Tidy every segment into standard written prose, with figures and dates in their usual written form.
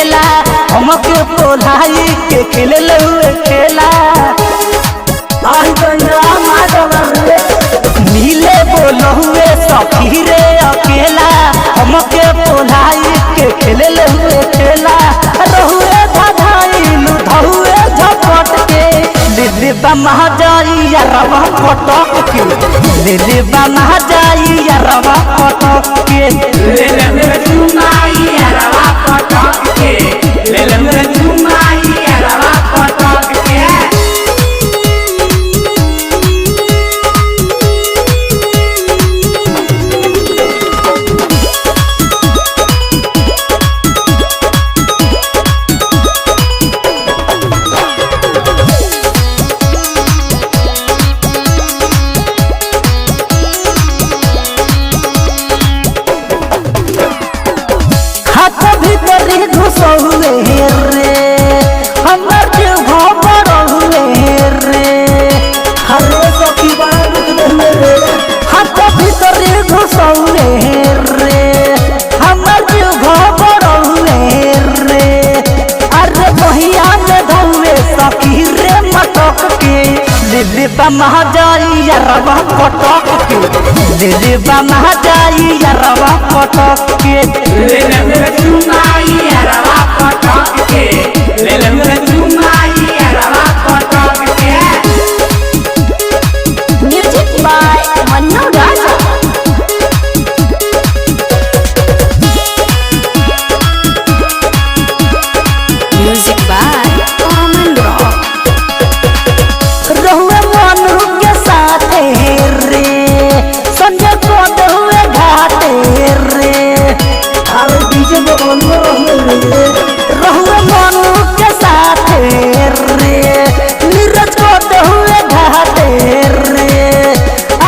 खेला हमके पोलाई के खेले हुए खेला मिले बोलो हुए सखी रे अकेला हमके पोलाई के खेले हुए खेला रहुए धधाइलू धहुए झपट के दिल्ली बना जाई रवा पटक के दिल्ली बना जाई रवा पटक के ले चुमाई रवा पटक के ले चुमाई रवा पटक के घुसौले रे हमर के भबर हुए रे हरे सखी बाबू रे हाथ भीतर घुसौले रे हमर के भबर हुए रे अरे बहिया में धौवे सखी रे मटक के दिल्ली बना जाई रवा पटक के दिल्ली बना जाई रवा पटक के ले चुमाई रवा पटक के ले चुमाई रवा पटक के music by Mannu Raja music by Aman रॉक रहुए मनु के साथ रे संजय को हुए घाटे रे अरे डीजे में बोलो रहुए मनु के साथ रे नीरज को हुए घाटे रे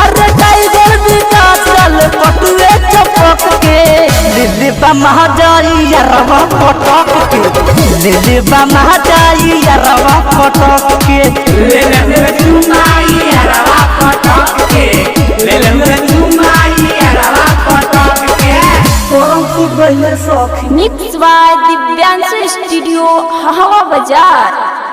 अरे टाइगर विकास चल पटुए चपक के दिल्ली बना जाई रवा पटक के दिल्ली बना जाई रवा पटक के ले चुमाई रवा पटक के ले चुमाई रवा पटक के मिक्स बाय दिव्यांशु स्टूडियो हवा बाजार।